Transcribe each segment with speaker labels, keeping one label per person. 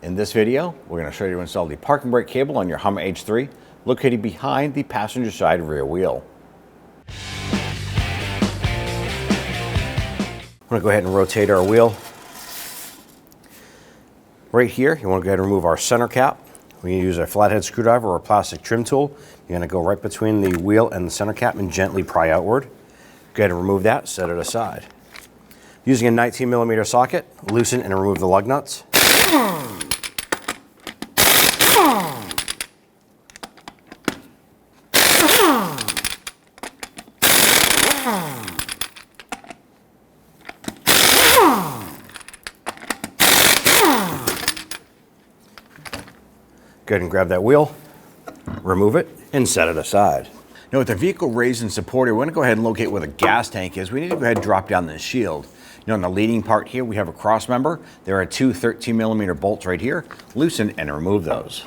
Speaker 1: In this video, we're going to show you how to install the parking brake cable on your Hummer H3 located behind the passenger side rear wheel. I'm going to go ahead and rotate our wheel. Right here, you want to go ahead and remove our center cap. We can use a flathead screwdriver or a plastic trim tool. You're going to go right between the wheel and the center cap and gently pry outward. Go ahead and remove that, set it aside. Using a 19mm socket, loosen and remove the lug nuts. Go ahead and grab that wheel, remove it, and set it aside. Now with the vehicle raised and supported, we're going to go ahead and locate where the gas tank is. We need to go ahead and drop down this shield. Now on the leading part here, we have a cross member. There are two 13mm bolts right here. Loosen and remove those.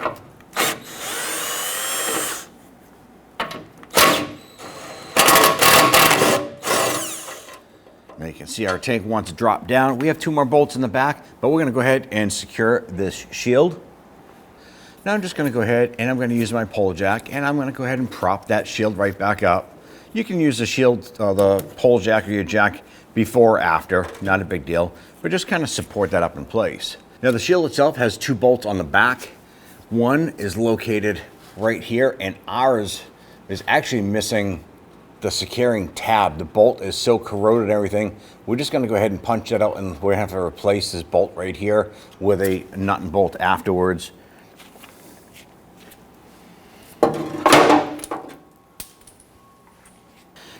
Speaker 1: Now you can see our tank wants to drop down. We have two more bolts in the back, but we're going to go ahead and secure this shield. Now I'm just going to go ahead and I'm going to use my pole jack and I'm going to go ahead and prop that shield right back up. You can use the shield, the pole jack or your jack before or after, not a big deal, but just kind of support that up in place. Now the shield itself has two bolts on the back. One is located right here and ours is actually missing the securing tab. The bolt is so corroded and everything. We're just going to go ahead and punch that out and we're going to have to replace this bolt right here with a nut and bolt afterwards.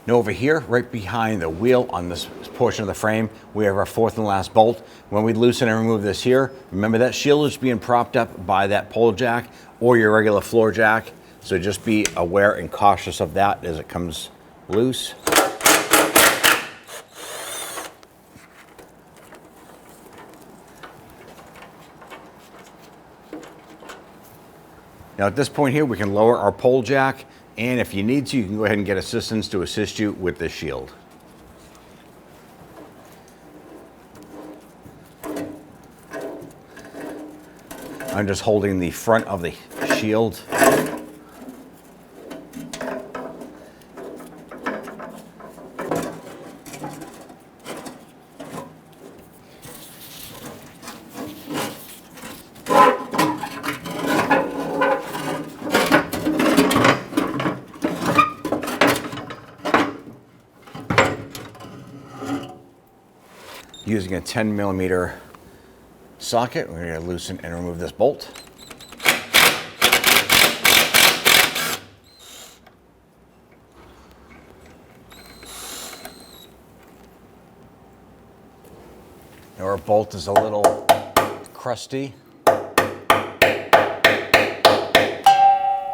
Speaker 1: Now over here, right behind the wheel on this portion of the frame, we have our fourth and last bolt. When we loosen and remove this here, remember that shield is being propped up by that pole jack or your regular floor jack. So just be aware and cautious of that as it comes loose. Now at this point here, we can lower our pole jack. And if you need to, you can go ahead and get assistance to assist you with this shield. I'm just holding the front of the shield. Using a 10mm socket, we're going to loosen and remove this bolt. Now our bolt is a little crusty. So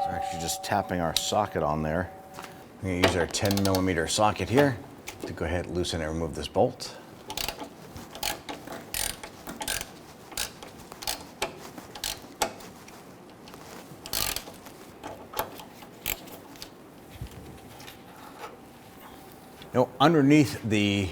Speaker 1: we're actually just tapping our socket on there. We're going to use our 10mm socket here to go ahead and loosen and remove this bolt. Now, underneath the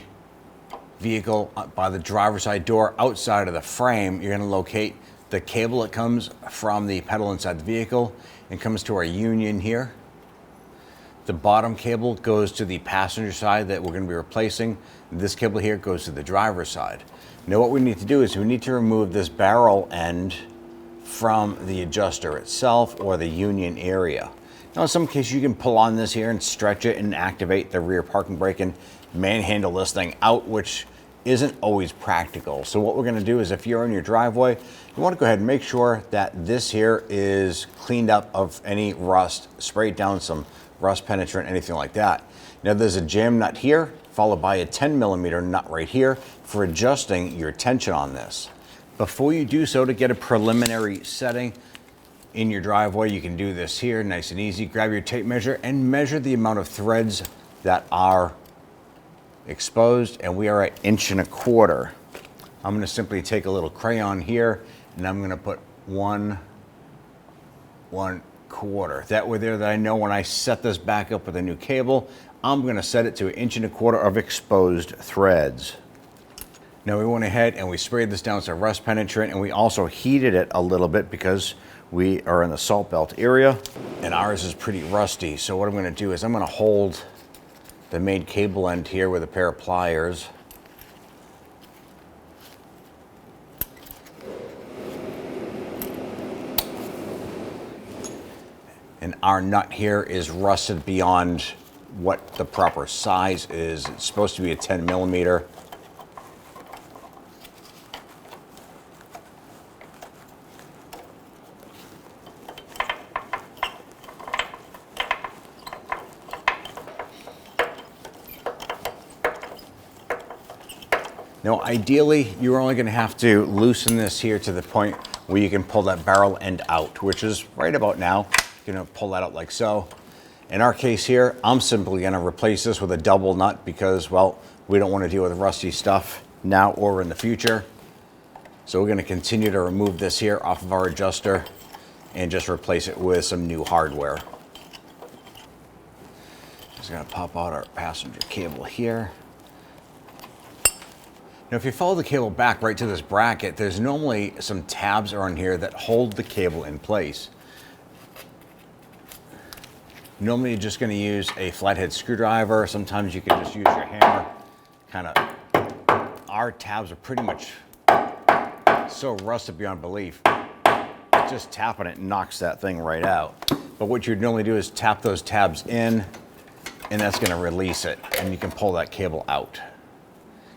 Speaker 1: vehicle by the driver's side door outside of the frame, you're going to locate the cable that comes from the pedal inside the vehicle and comes to our union here. The bottom cable goes to the passenger side that we're going to be replacing. This cable here goes to the driver's side. Now what we need to do is we need to remove this barrel end from the adjuster itself or the union area. Now in some cases you can pull on this here and stretch it and activate the rear parking brake and manhandle this thing out, which isn't always practical. So what we're going to do is if you're in your driveway, you want to go ahead and make sure that this here is cleaned up of any rust, sprayed down some rust penetrant, anything like that. Now there's a jam nut here followed by a 10mm nut right here for adjusting your tension on this. Before you do so, to get a preliminary setting in your driveway, you can do this here, nice and easy. Grab your tape measure and measure the amount of threads that are exposed, and we are at 1¼ inch. I'm going to simply take a little crayon here and I'm going to put 1¼ That way there that I know when I set this back up with a new cable, I'm going to set it to 1¼ inch of exposed threads. Now we went ahead and we sprayed this down with some rust penetrant, and we also heated it a little bit because we are in the salt belt area and ours is pretty rusty. So what I'm going to do is I'm going to hold the main cable end here with a pair of pliers. And our nut here is rusted beyond what the proper size is. It's supposed to be a 10 millimeter. Now, ideally, you're only going to have to loosen this here to the point where you can pull that barrel end out, which is right about now. You're going to pull that out like so. In our case here, I'm simply going to replace this with a double nut because, well, we don't want to deal with rusty stuff now or in the future. So we're going to continue to remove this here off of our adjuster and just replace it with some new hardware. Just going to pop out our passenger cable here. Now, if you follow the cable back right to this bracket, there's normally some tabs around here that hold the cable in place. Normally, you're just going to use a flathead screwdriver. Sometimes you can just use your hammer. Our tabs are pretty much so rusted beyond belief. Just tapping it knocks that thing right out. But what you'd normally do is tap those tabs in, and that's going to release it, and you can pull that cable out.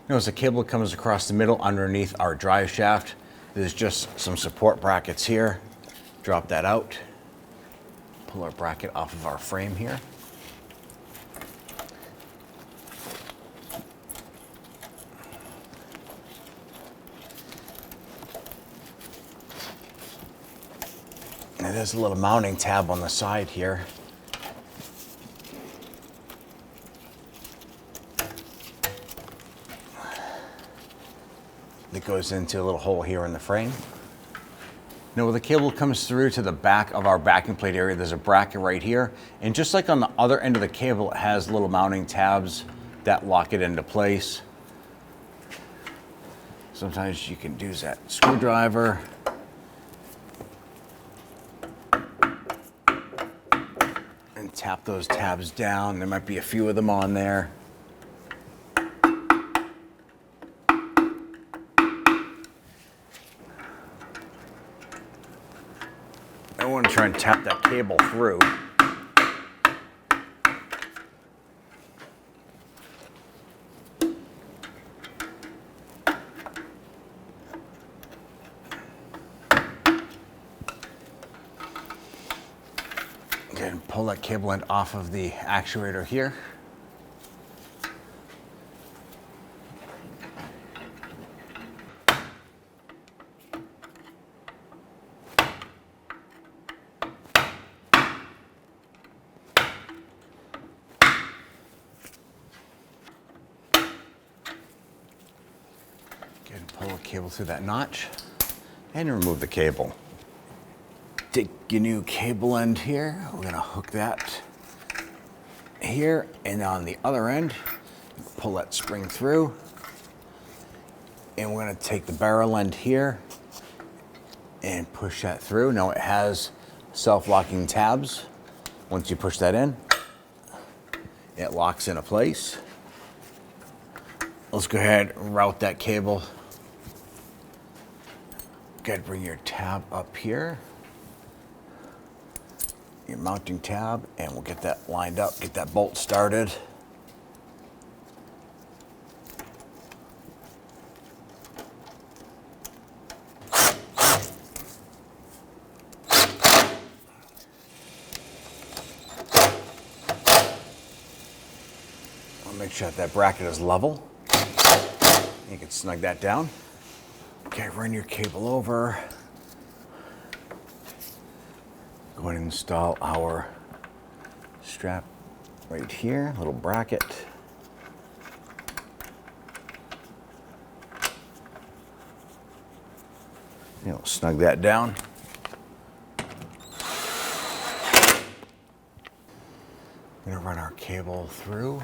Speaker 1: Notice the cable comes across the middle underneath our drive shaft. There's just some support brackets here. Drop that out. Pull our bracket off of our frame here. And there's a little mounting tab on the side here. That goes into a little hole here in the frame. Now, where the cable comes through to the back of our backing plate area, there's a bracket right here. And just like on the other end of the cable, it has little mounting tabs that lock it into place. Sometimes you can use that screwdriver. And tap those tabs down. There might be a few of them on there. I want to try and tap that cable through. And pull that cable end off of the actuator here. And pull the cable through that notch and remove the cable. Take your new cable end here. We're gonna hook that here, and on the other end, pull that spring through. And we're gonna take the barrel end here and push that through. Now it has self-locking tabs. Once you push that in, it locks into place. Let's go ahead and route that cable. Go ahead and bring your tab up here. Your mounting tab, and we'll get that lined up, get that bolt started. I'll make sure that bracket is level. You can snug that down. Okay, run your cable over. Go ahead and install our strap right here, little bracket. Snug that down. We're gonna run our cable through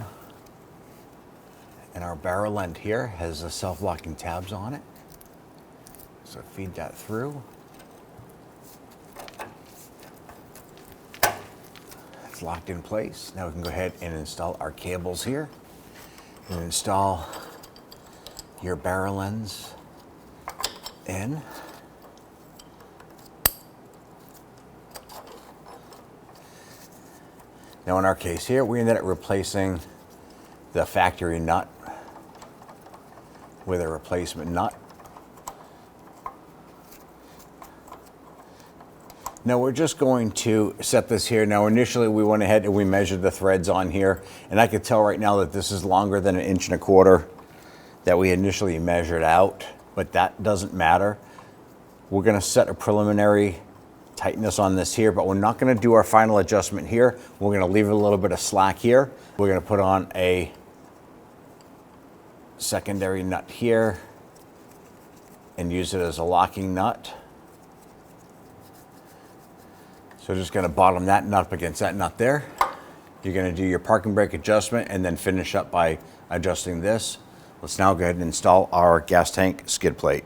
Speaker 1: And our barrel end here has the self-locking tabs on it. So feed that through. It's locked in place. Now we can go ahead and install our cables here. And install your barrel ends in. Now in our case here, we ended up replacing the factory nut with a replacement nut. Now we're just going to set this here. Now initially we went ahead and we measured the threads on here, and I could tell right now that this is longer than 1.25 inches that we initially measured out, but that doesn't matter. We're gonna set a preliminary tightness on this here, but we're not gonna do our final adjustment here. We're gonna leave a little bit of slack here. We're gonna put on a secondary nut here and use it as a locking nut. So just gonna bottom that nut up against that nut there. You're gonna do your parking brake adjustment and then finish up by adjusting this. Let's now go ahead and install our gas tank skid plate.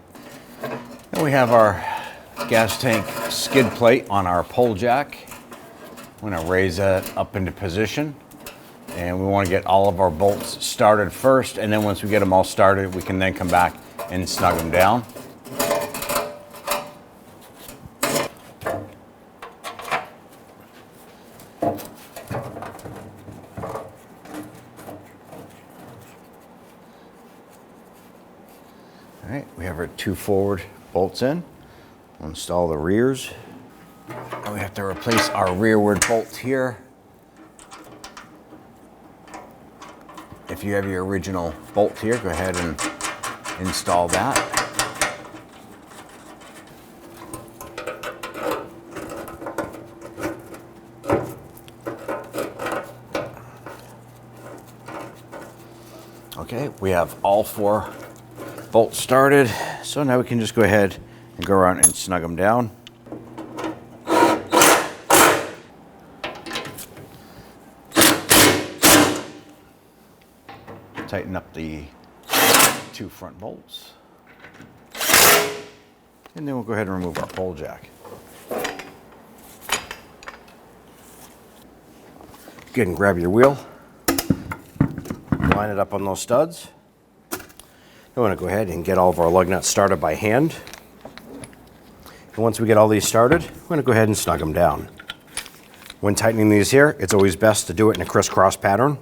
Speaker 1: And we have our gas tank skid plate on our pole jack. I'm gonna raise that up into position. And we wanna get all of our bolts started first, and then once we get them all started, we can then come back and snug them down. All right, we have our 2 forward bolts in. We'll install the rears. And we have to replace our rearward bolt here. If you have your original bolt here, go ahead and install that. Okay, we have all 4 bolts started, so now we can just go ahead and go around and snug them down. Tighten up the 2 front bolts. And then we'll go ahead and remove our pole jack. Good, and grab your wheel. Line it up on those studs. I want to go ahead and get all of our lug nuts started by hand. And once we get all these started, we're going to go ahead and snug them down. When tightening these here, it's always best to do it in a crisscross pattern.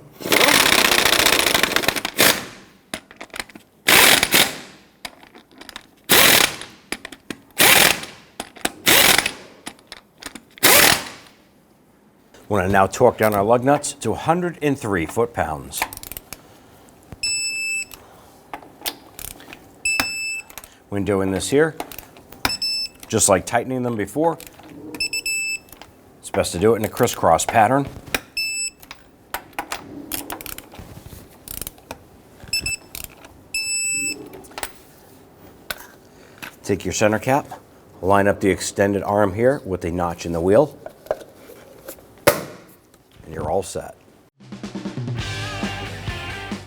Speaker 1: We're going to now torque down our lug nuts to 103 foot-pounds. When doing this here, just like tightening them before, it's best to do it in a crisscross pattern. Take your center cap, line up the extended arm here with the notch in the wheel, and you're all set.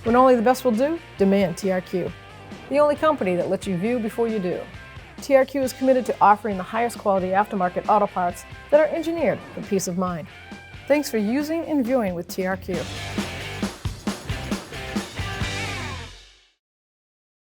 Speaker 2: When only the best will do, demand TRQ. The only company that lets you view before you do. TRQ is committed to offering the highest quality aftermarket auto parts that are engineered for peace of mind. Thanks for using and viewing with TRQ.